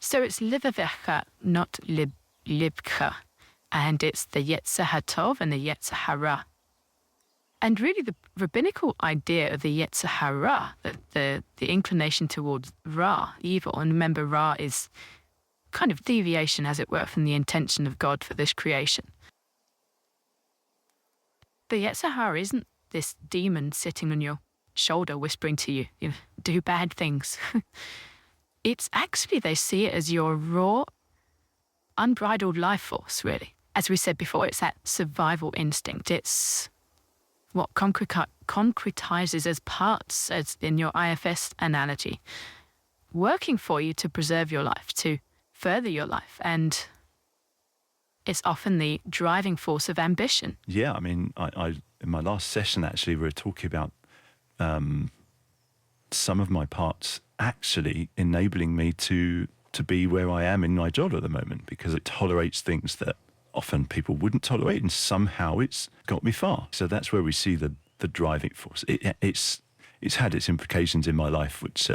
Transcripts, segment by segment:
So it's livavecha, not libcha. And it's the Yetzer Hatov and the Yetzer Hara. And really the rabbinical idea of the Yetzer Hara, the inclination towards Ra, evil, and remember Ra is kind of deviation, as it were, from the intention of God for this creation. The Yetzer Hara isn't this demon sitting on your shoulder whispering to you, do bad things. It's actually, they see it as your raw, unbridled life force, really. As we said before, it's that survival instinct. It's what concretizes as parts, as in your IFS analogy, working for you to preserve your life, to further your life. And it's often the driving force of ambition. Yeah, I mean, I in my last session, actually, we were talking about some of my parts actually enabling me to be where I am in my job at the moment, because it tolerates things that often people wouldn't tolerate, and somehow it's got me far. So that's where we see the driving force. It's had its implications in my life, which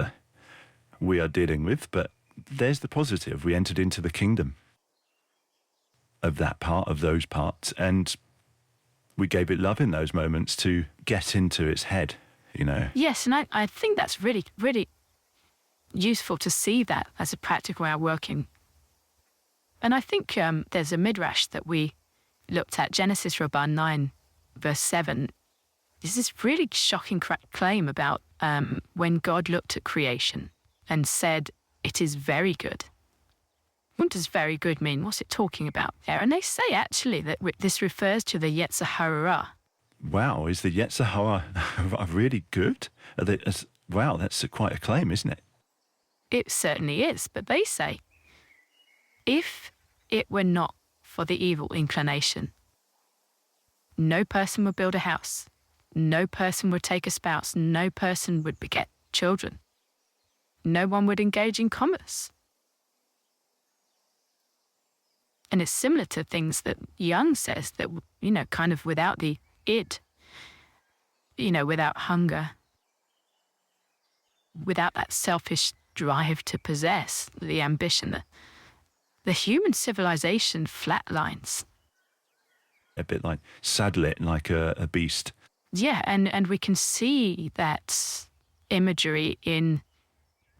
we are dealing with, but there's the positive. We entered into the kingdom of that part, of those parts, and we gave it love in those moments to get into its head, Yes, and I think that's really, really useful to see that as a practical way of working. And I think there's a midrash that we looked at, Genesis Rabbah 9, verse 7. There's this really shocking claim about when God looked at creation and said, it is very good. What does very good mean? What's it talking about there? And they say actually that this refers to the Yetzer Hara. Wow, is the Yetzer Hara really good? Wow, that's quite a claim, isn't it? It certainly is, but they say, if it were not for the evil inclination, no person would build a house, no person would take a spouse, no person would beget children, no one would engage in commerce. And it's similar to things that Jung says that, kind of without the id, without hunger, without that selfish drive to possess, the ambition, the human civilization flatlines. A bit like saddle it like a beast. Yeah, and we can see that imagery in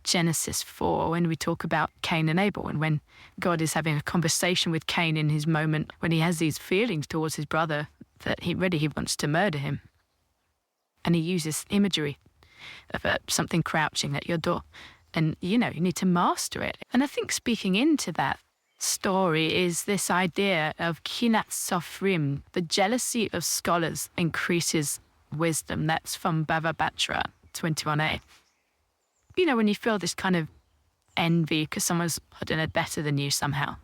Genesis 4 when we talk about Cain and Abel, and when God is having a conversation with Cain in his moment when he has these feelings towards his brother that he wants to murder him. And he uses imagery of something crouching at your door. And, you need to master it. And I think speaking into that story is this idea of kinat sofrim, the jealousy of scholars increases wisdom. That's from Bava Batra 21a. When you feel this kind of envy because someone's, better than you somehow.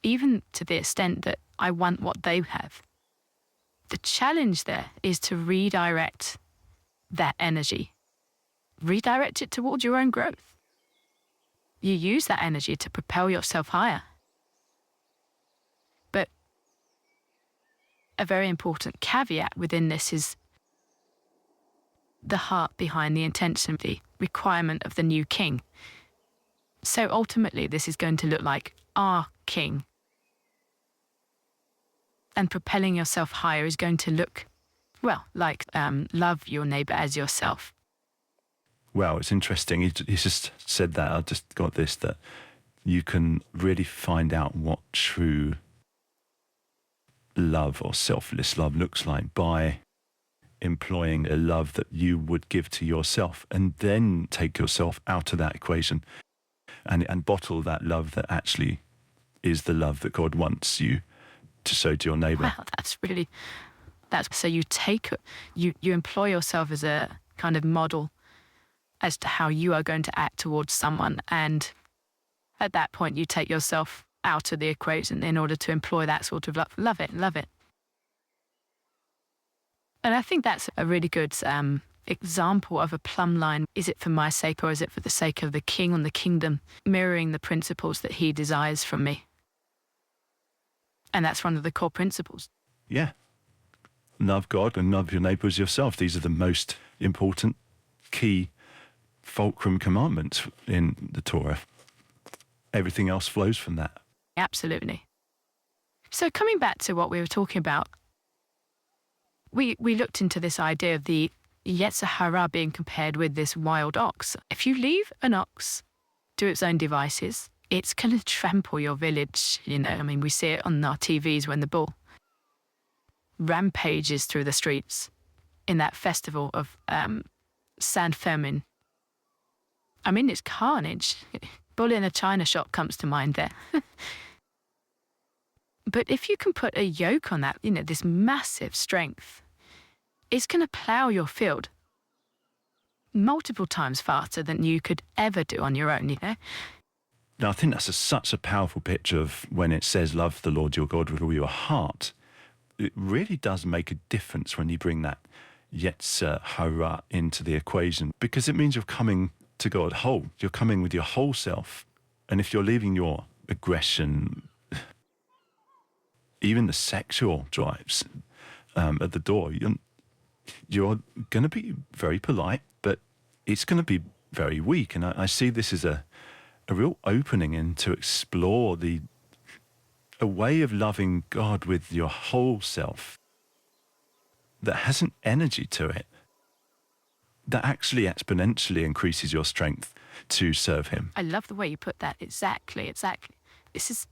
Even to the extent that I want what they have. The challenge there is to redirect that energy. Redirect it towards your own growth. You use that energy to propel yourself higher. But a very important caveat within this is the heart behind the intention, the requirement of the new king. So ultimately, this is going to look like our king. And propelling yourself higher is going to look, like love your neighbour as yourself. Wow, it's interesting. He just said that. I just got this, that you can really find out what true love or selfless love looks like by employing a love that you would give to yourself, and then take yourself out of that equation and bottle that love that actually is the love that God wants you to show to your neighbour. Wow, so you employ yourself as a kind of model as to how you are going to act towards someone, and at that point you take yourself out of the equation in order to employ that sort of love. Love it. And I think that's a really good example of a plumb line. Is it for my sake, or is it for the sake of the king and the kingdom, mirroring the principles that he desires from me? And that's one of the core principles. Yeah. Love God and love your neighbour as yourself. These are the most important, key, fulcrum commandments in the Torah. everything else flows from that. Absolutely. So coming back to what we were talking about, we looked into this idea of the Yetzer Hara being compared with this wild ox. If you leave an ox to its own devices, it's going to trample your village. I mean, we see it on our TVs when the bull rampages through the streets in that festival of San Fermin. I mean, it's carnage. Bull in a china shop comes to mind there. But if you can put a yoke on that, this massive strength, it's going to plough your field multiple times faster than you could ever do on your own, Now, I think that's such a powerful picture of when it says, love the Lord your God with all your heart. It really does make a difference when you bring that Yetzer Hara into the equation, because it means you're coming to God whole. You're coming with your whole self. And if you're leaving your aggression, even the sexual drives at the door, you're going to be very polite, but it's going to be very weak. And I see this as a real opening in to explore a way of loving God with your whole self that has an energy to it that actually exponentially increases your strength to serve him. I love the way you put that. Exactly. This is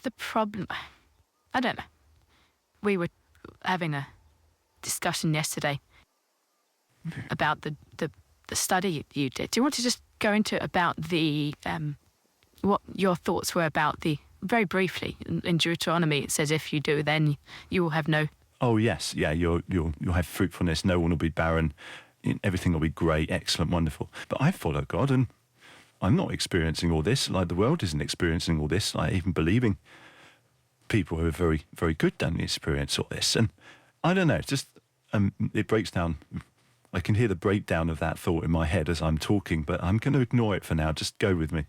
the problem. I don't know. We were having a discussion yesterday about the study you did. Do you want to just go into about the what your thoughts were about the, very briefly, in Deuteronomy it says if you do, then you will have no... Oh yes, yeah, you'll have fruitfulness, no one will be barren, everything will be great, excellent, wonderful. But I follow God and I'm not experiencing all this, like the world isn't experiencing all this, like even believing people who are very, very good don't experience all this. And I don't know, it's just, it breaks down. I can hear the breakdown of that thought in my head as I'm talking, but I'm going to ignore it for now. Just go with me.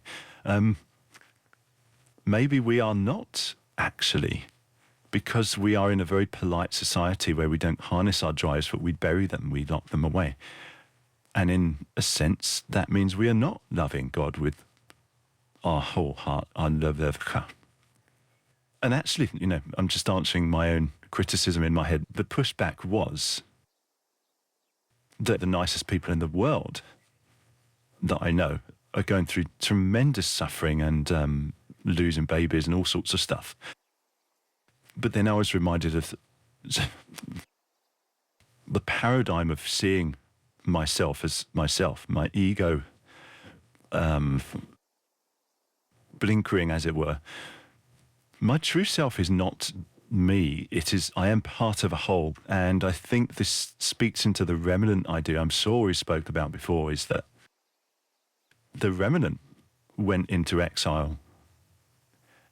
Maybe we are not actually, because we are in a very polite society where we don't harness our drives, but we bury them, we lock them away. And in a sense, that means we are not loving God with our whole heart, our love. And actually, I'm just answering my own criticism in my head. The pushback was that the nicest people in the world that I know are going through tremendous suffering and losing babies and all sorts of stuff. But then I was reminded of the paradigm of seeing myself as myself, my ego blinkering, as it were. My true self is not me. It is, I am part of a whole. And I think this speaks into the remnant idea I'm sure we spoke about before, is that the remnant went into exile.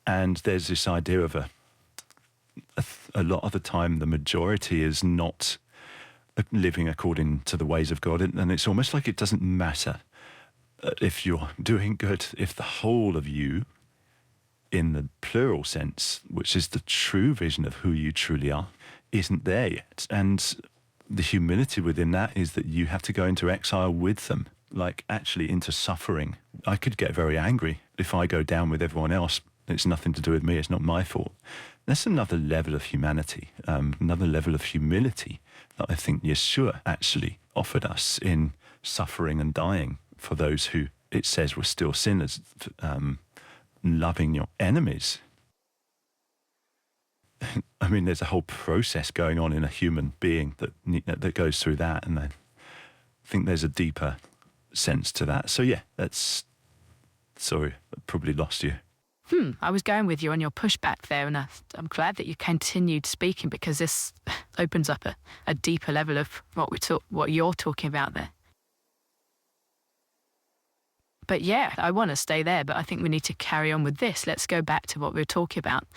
And there's this idea of a lot of the time the majority is not living according to the ways of God. And it's almost like it doesn't matter if you're doing good, if the whole of you, in the plural sense, which is the true vision of who you truly are, isn't there yet. And the humility within that is that you have to go into exile with them, like actually into suffering. I could get very angry if I go down with everyone else. It's nothing to do with me. It's not my fault. That's another level of humanity, another level of humility that I think Yeshua actually offered us in suffering and dying for those who, it says, were still sinners, loving your enemies. I mean, there's a whole process going on in a human being that goes through that, and I think there's a deeper sense to that. So yeah, sorry, I probably lost you. I was going with you on your pushback there, and I'm glad that you continued speaking, because this opens up a deeper level of what you're talking about there. But yeah, I want to stay there, but I think we need to carry on with this. Let's go back to what we were talking about.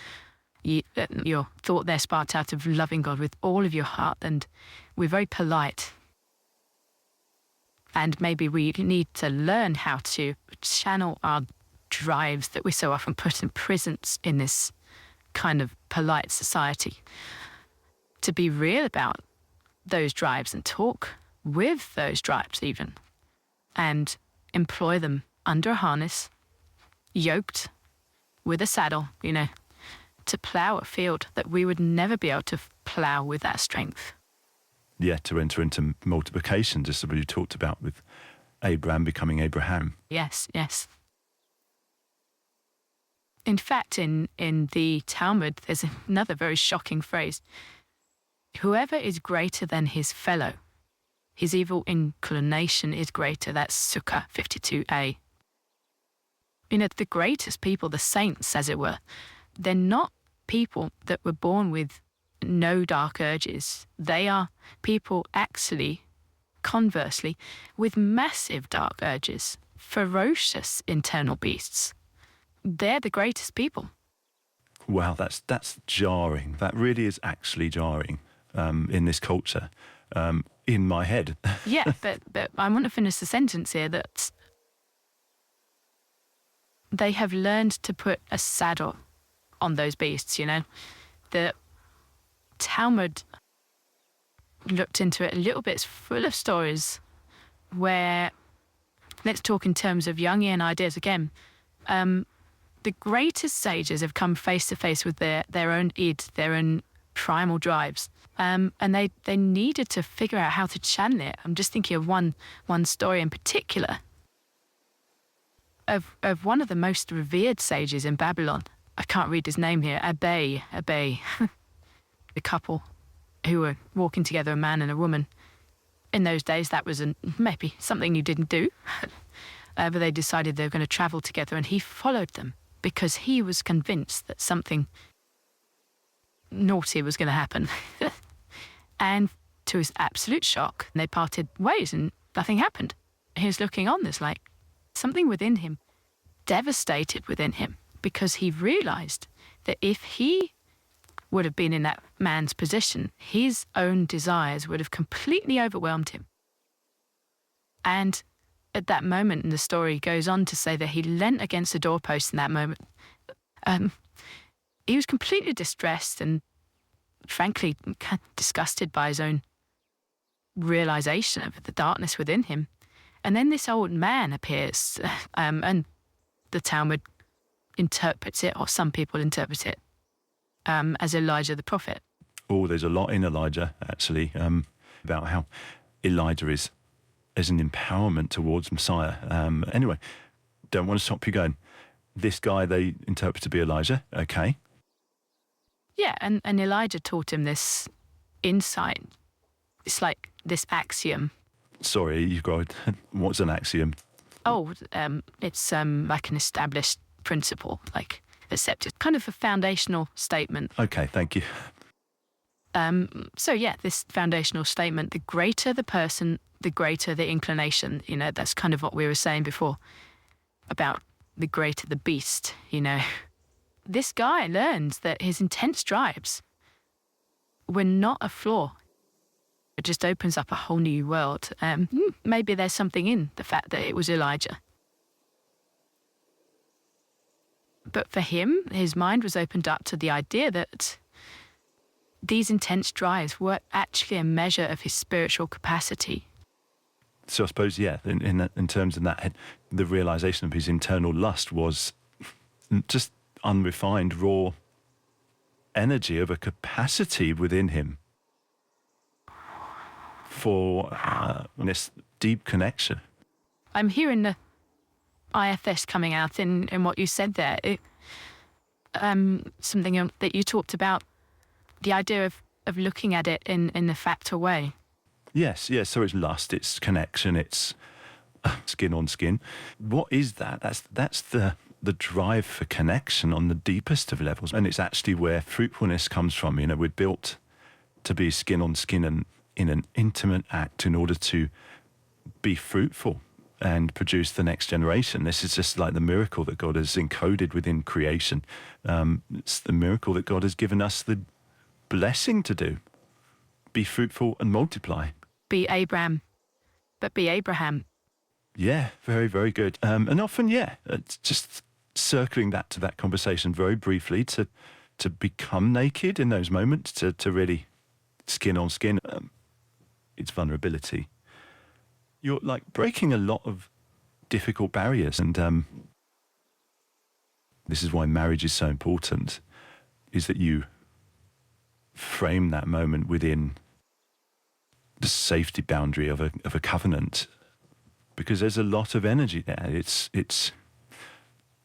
Your thought there sparked out of loving God with all of your heart, and we're very polite. And maybe we need to learn how to channel our drives that we so often put in prisons in this kind of polite society, to be real about those drives and talk with those drives even, and employ them under a harness, yoked with a saddle, to plough a field that we would never be able to plough with that strength. Yeah, to enter into multiplication, just as we talked about with Abraham becoming Abraham. Yes, yes. In fact, in the Talmud, there's another very shocking phrase. Whoever is greater than his fellow, his evil inclination is greater. That's Sukkah 52a. The greatest people, the saints, as it were, they're not people that were born with no dark urges. They are people actually, conversely, with massive dark urges, ferocious internal beasts. They're the greatest people. Wow, that's jarring. That really is actually jarring in this culture, in my head. Yeah, but I want to finish the sentence here that they have learned to put a saddle on those beasts, The Talmud looked into it a little bit. It's full of stories where, let's talk in terms of Jungian ideas again, the greatest sages have come face to face with their own id, their own primal drives, and they needed to figure out how to channel it. I'm just thinking of one story in particular of one of the most revered sages in Babylon. I can't read his name here. Abel, the couple who were walking together, a man and a woman. In those days, that was maybe something you didn't do, but they decided they were going to travel together, and he followed them because he was convinced that something naughty was going to happen. And to his absolute shock, they parted ways and nothing happened. He was looking on, there's like something within him, devastated within him, because he realized that if he would have been in that man's position, his own desires would have completely overwhelmed him. And at that moment, and the story goes on to say that he leant against the doorpost in that moment. He was completely distressed and frankly kind of disgusted by his own realization of the darkness within him. And then this old man appears, and the Talmud interprets it, or some people interpret it, as Elijah the prophet. Oh, there's a lot in Elijah, actually, about how Elijah is an empowerment towards Messiah. Anyway, don't want to stop you going. This guy they interpret to be Elijah, okay. Yeah, and Elijah taught him this insight. It's like this axiom. Sorry, you got what's an axiom? Oh, it's like an established principle, like accepted, kind of a foundational statement. Okay, thank you. So yeah, this foundational statement, the greater the person, the greater the inclination, that's kind of what we were saying before about the greater the beast, This guy learns that his intense drives were not a flaw. It just opens up a whole new world. Maybe there's something in the fact that it was Elijah. But for him, his mind was opened up to the idea that these intense drives were actually a measure of his spiritual capacity. So I suppose, yeah, in terms of that, the realization of his internal lust was just unrefined, raw energy of a capacity within him for this deep connection. I'm hearing the IFS coming out in what you said there. Something that you talked about, the idea of looking at it in the factor way. Yes. So it's lust, it's connection, it's skin on skin. What is that? That's the drive for connection on the deepest of levels. And it's actually where fruitfulness comes from. We're built to be skin on skin and in an intimate act in order to be fruitful and produce the next generation. This is just like the miracle that God has encoded within creation. It's the miracle that God has given us the blessing to do. Be fruitful and multiply. Be Abraham, but be Abraham. Yeah, very, very good. And often, it's just circling that to that conversation very briefly to become naked in those moments, to really skin on skin. It's vulnerability. You're like breaking a lot of difficult barriers, and This is why marriage is so important, is that you frame that moment within the safety boundary of a covenant, because there's a lot of energy there. It's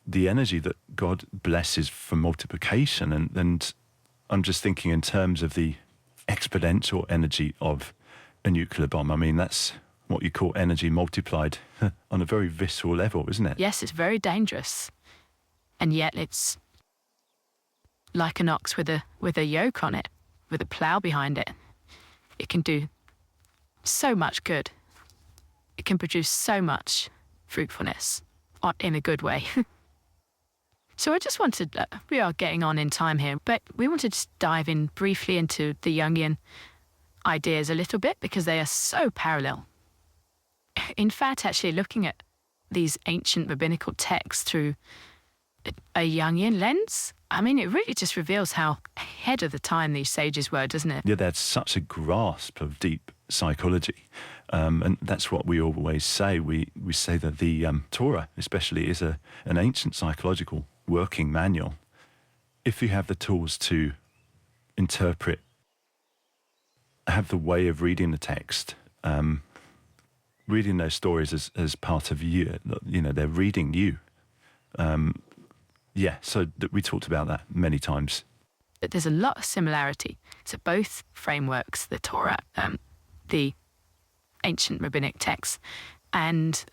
the energy that God blesses for multiplication, and I'm just thinking in terms of the exponential energy of a nuclear bomb. I mean, that's what you call energy multiplied on a very visceral level, isn't it? Yes, it's very dangerous. And yet it's like an ox with a yoke on it, with a plough behind it. It can do so much good. It can produce so much fruitfulness in a good way. So I just wanted, we are getting on in time here, but we wanted to dive in briefly into the Jungian ideas a little bit because they are so parallel. In fact, actually looking at these ancient rabbinical texts through a Jungian lens, I mean, it really just reveals how ahead of the time these sages were, doesn't it? Yeah, they had such a grasp of deep psychology. And that's what we always say. We say that the Torah, especially, is an ancient psychological working manual. If you have the tools to interpret, have the way of reading the text, reading those stories as part of you, they're reading you. So we talked about that many times. There's a lot of similarity. So both frameworks, the Torah, the ancient rabbinic texts, and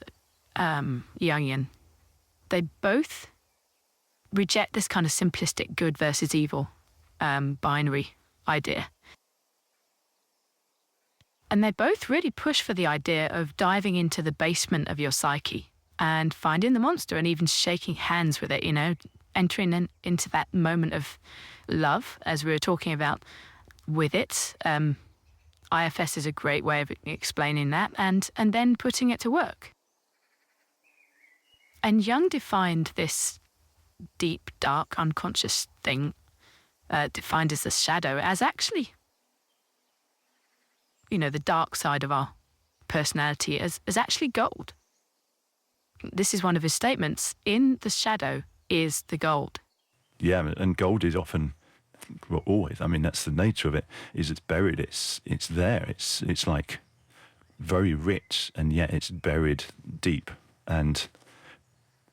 Jungian, they both reject this kind of simplistic good versus evil binary idea. And they both really push for the idea of diving into the basement of your psyche and finding the monster and even shaking hands with it, entering into that moment of love, as we were talking about with it. IFS is a great way of explaining that, and then putting it to work. And Jung defined this deep, dark, unconscious thing, defined as the shadow, as actually, the dark side of our personality as actually gold. This is one of his statements. In the shadow is the gold. Yeah, and gold is often, well, always, I mean, that's the nature of it, is it's buried, it's there, it's like very rich, and yet it's buried deep, and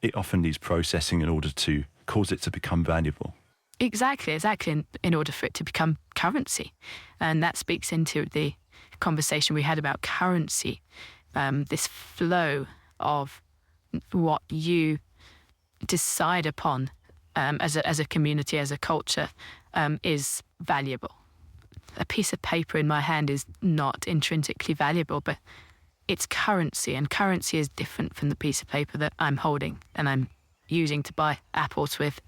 it often needs processing in order to cause it to become valuable. Exactly, in order for it to become currency. And that speaks into the conversation we had about currency, this flow of what you decide upon as a community, as a culture, is valuable. A piece of paper in my hand is not intrinsically valuable, but it's currency, and currency is different from the piece of paper that I'm holding and I'm using to buy apples with.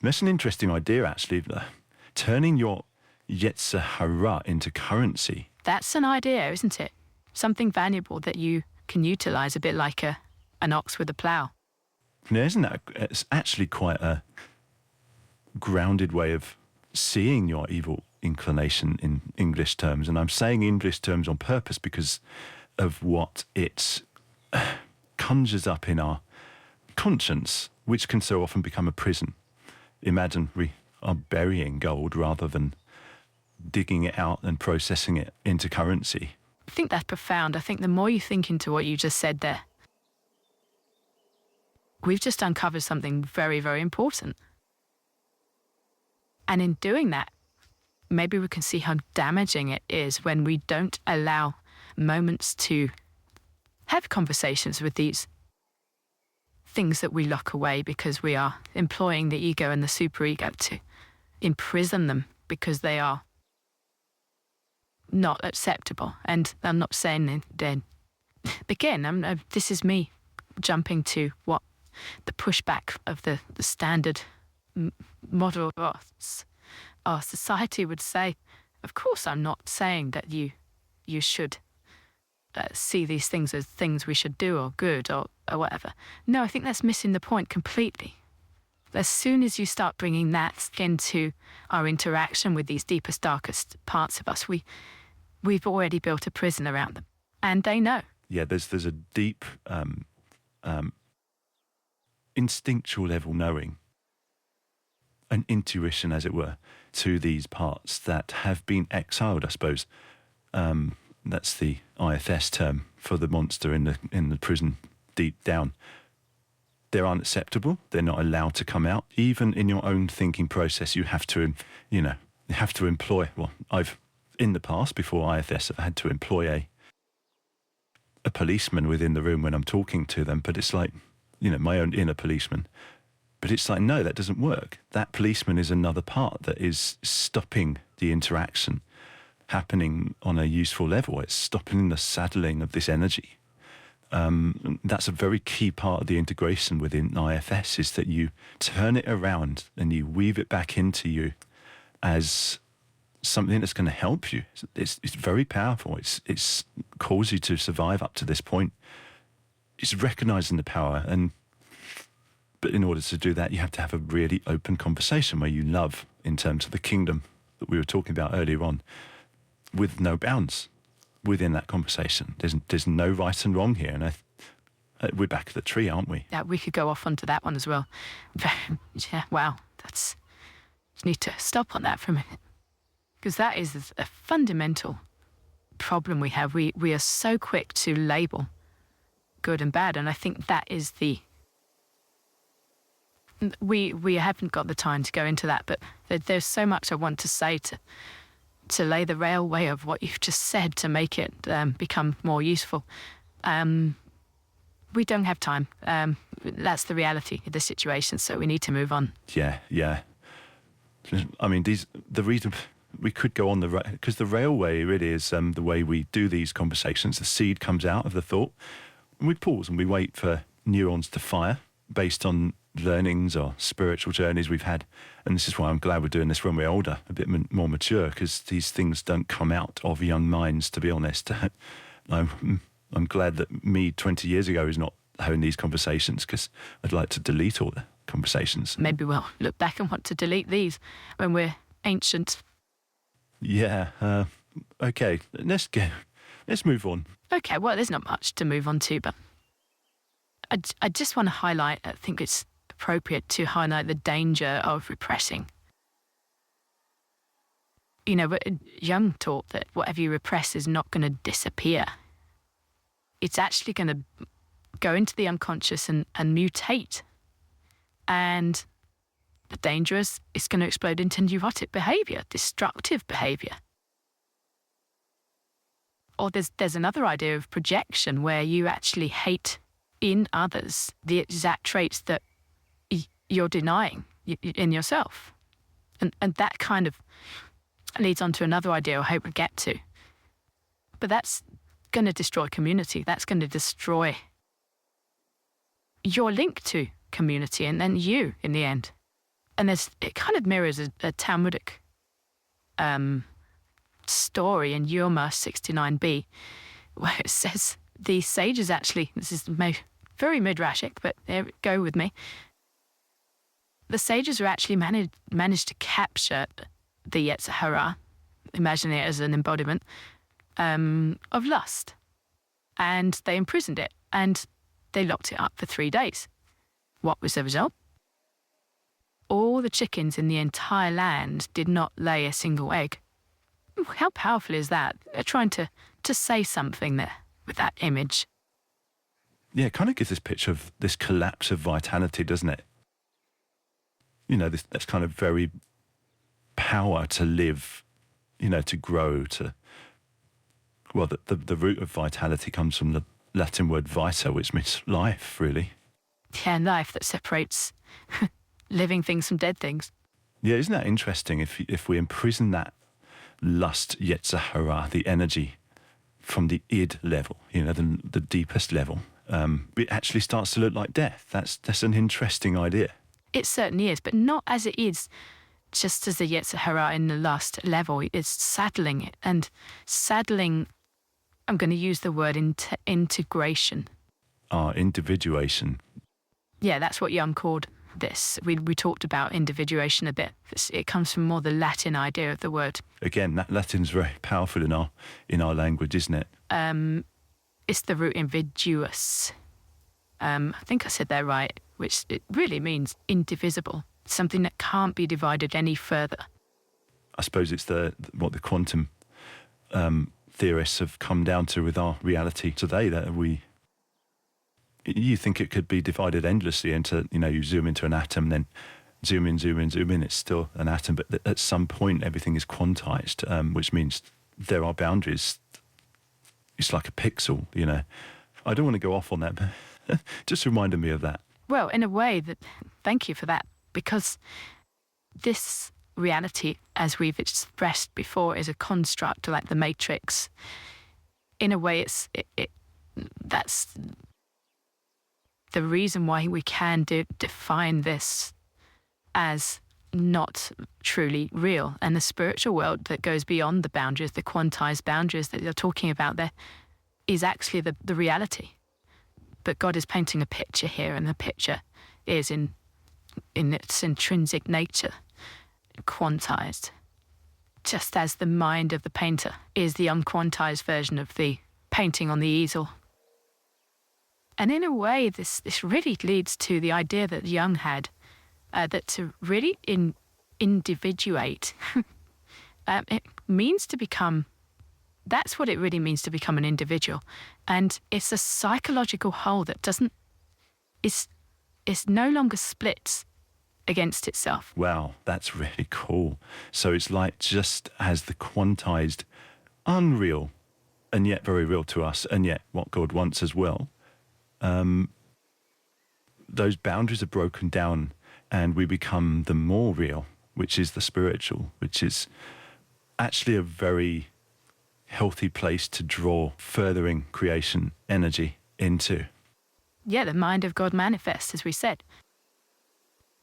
That's an interesting idea, actually. Turning your Yetzer Hara into currency. That's an idea, isn't it? Something valuable that you can utilise, a bit like an ox with a plough. Yeah, isn't that? It's actually quite a grounded way of seeing your evil inclination in English terms. And I'm saying English terms on purpose because of what it conjures up in our conscience, which can so often become a prison. Imagine we are burying gold rather than digging it out and processing it into currency. I think that's profound. I think the more you think into what you just said there, we've just uncovered something very, very important. And in doing that, maybe we can see how damaging it is when we don't allow moments to have conversations with these things that we lock away because we are employing the ego and the superego to imprison them because they are not acceptable. And I'm not saying then, again, this is me jumping to what the pushback of the standard model of our society would say. Of course, I'm not saying that you should see these things as things we should do or good or whatever. No, I think that's missing the point completely. As soon as you start bringing that into our interaction with these deepest, darkest parts of us, we've already built a prison around them, and they know. Yeah, there's a deep instinctual level knowing an intuition, as it were, to these parts that have been exiled, I suppose. That's the IFS term for the monster in the prison deep down. They're unacceptable. They're not allowed to come out. Even in your own thinking process, you have to employ. Well, in the past, before IFS, I've had to employ a policeman within the room when I'm talking to them. But it's like, my own inner policeman. But it's like, no, that doesn't work. That policeman is another part that is stopping the interaction happening on a useful level. It's stopping the saddling of this energy. That's a very key part of the integration within IFS, is that you turn it around and you weave it back into you as something that's going to help you. It's very powerful. It's caused you to survive up to this point. It's recognizing the power, but in order to do that, you have to have a really open conversation where you love, in terms of the kingdom that we were talking about earlier on, with no bounds within that conversation. There's no right and wrong here, and we're back at the tree, aren't we? Yeah, we could go off onto that one as well. Yeah, wow, just need to stop on that for a minute, because that is a fundamental problem we have. We are so quick to label good and bad, and I think that is we haven't got the time to go into that, but there's so much I want to say to lay the railway of what you've just said to make it become more useful. We don't have time. That's the reality of the situation, so we need to move on. Yeah. I mean, the reason we could go on because the railway really is the way we do these conversations. The seed comes out of the thought, and we pause and we wait for neurons to fire based on learnings or spiritual journeys we've had. And this is why I'm glad we're doing this when we're older, a bit more mature, because these things don't come out of young minds, to be honest. I'm glad that me 20 years ago is not having these conversations, because I'd like to delete all the conversations. Maybe we'll look back and want to delete these when we're ancient. Yeah. Okay, let's move on. Okay, well, there's not much to move on to, but I just want to highlight, I think it's appropriate to highlight the danger of repressing. Jung taught that whatever you repress is not going to disappear. It's actually going to go into the unconscious and mutate. And the danger is it's going to explode into neurotic behaviour, destructive behaviour. Or there's another idea of projection, where you actually hate in others the exact traits that you're denying in yourself. And that kind of leads on to another idea I hope we'll get to. But that's going to destroy community. That's going to destroy your link to community and then you in the end. And it kind of mirrors a Talmudic story in Yoma 69b, where it says the sages actually, this is very midrashic, but go with me. The sages are actually managed to capture the Yetzer Hara, imagine it as an embodiment of lust. And they imprisoned it, and they locked it up for 3 days. What was the result? All the chickens in the entire land did not lay a single egg. How powerful is that? They're trying to say something there with that image. Yeah, it kind of gives this picture of this collapse of vitality, doesn't it? That's kind of very power to live, to grow, the root of vitality comes from the Latin word vita, which means life, really. Yeah, life that separates living things from dead things. Yeah, isn't that interesting? If we imprison that lust, Yetzer Hara, the energy from the id level, the deepest level, it actually starts to look like death. That's an interesting idea. It certainly is, but not as it is just as the Yetzer Hara in the lust level. It's saddling it, and saddling, I'm going to use the word integration. Individuation. Yeah, that's what Jung called this. We talked about individuation a bit. It comes from more the Latin idea of the word. Again, that Latin's very powerful in our language, isn't it? It's the root invidious. I think I said that right, which it really means indivisible. something that can't be divided any further. I suppose it's what the quantum theorists have come down to with our reality today, that you think it could be divided endlessly into, you zoom into an atom, then zoom in, it's still an atom, but at some point everything is quantized, which means there are boundaries. It's like a pixel, I don't want to go off on that, but just reminded me of that. Well, in a way, thank you for that, because this reality, as we've expressed before, is a construct like the Matrix. In a way, that's the reason why we can define this as not truly real. And the spiritual world that goes beyond the boundaries, the quantized boundaries that you're talking about there, is actually the reality. But God is painting a picture here, and the picture is in its intrinsic nature quantized, just as the mind of the painter is the unquantized version of the painting on the easel. And in a way, this really leads to the idea that Jung had, that to really individuate, it means to become, that's what it really means to become an individual. And it's a psychological whole that is no longer splits against itself. Wow, that's really cool. So it's like, just as the quantized, unreal, and yet very real to us, and yet what God wants as well, those boundaries are broken down, and we become the more real, which is the spiritual, which is actually a very healthy place to draw furthering creation energy into. Yeah, the mind of God manifests, as we said.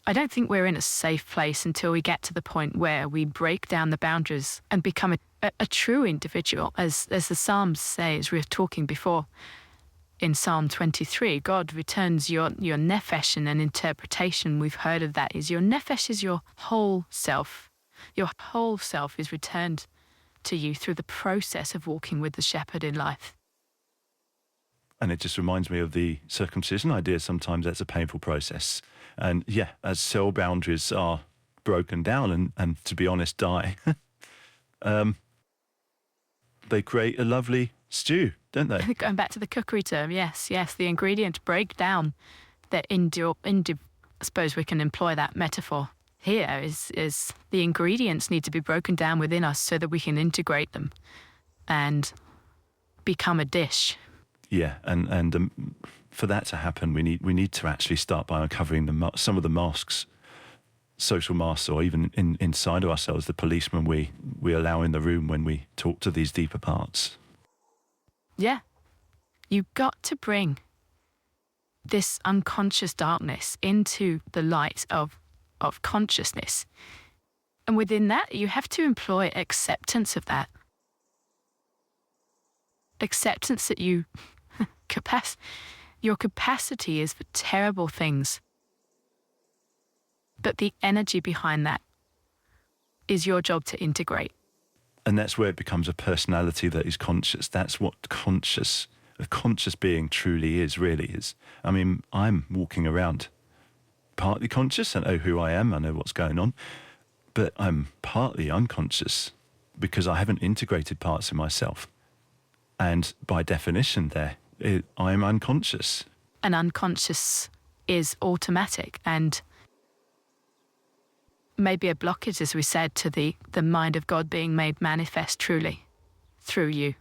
I don't think we're in a safe place until we get to the point where we break down the boundaries and become a true individual. As the Psalms say, as we were talking before, in Psalm 23, God returns your nefesh in an interpretation. We've heard of that. Is your nefesh is your whole self. Your whole self is returned to you through the process of walking with the shepherd in life. And it just reminds me of the circumcision idea. Sometimes that's a painful process. And yeah, as cell boundaries are broken down and to be honest, die, they create a lovely stew, don't they? Going back to the cookery term, yes, the ingredients break down. I suppose we can employ that metaphor here, is the ingredients need to be broken down within us so that we can integrate them and become a dish. Yeah, and for that to happen, we need to actually start by uncovering some of the masks, social masks, or even inside of ourselves, the policemen we allow in the room when we talk to these deeper parts. Yeah, you've got to bring this unconscious darkness into the light of consciousness. And within that, you have to employ acceptance of that. Acceptance that your capacity is for terrible things. But the energy behind that is your job to integrate. And that's where it becomes a personality that is conscious. That's what a conscious being truly is, really is. I mean, I'm walking around partly conscious. I know who I am. I know what's going on. But I'm partly unconscious because I haven't integrated parts of myself. And by definition I am unconscious. And unconscious is automatic and maybe a blockage, as we said, to the mind of God being made manifest truly through you.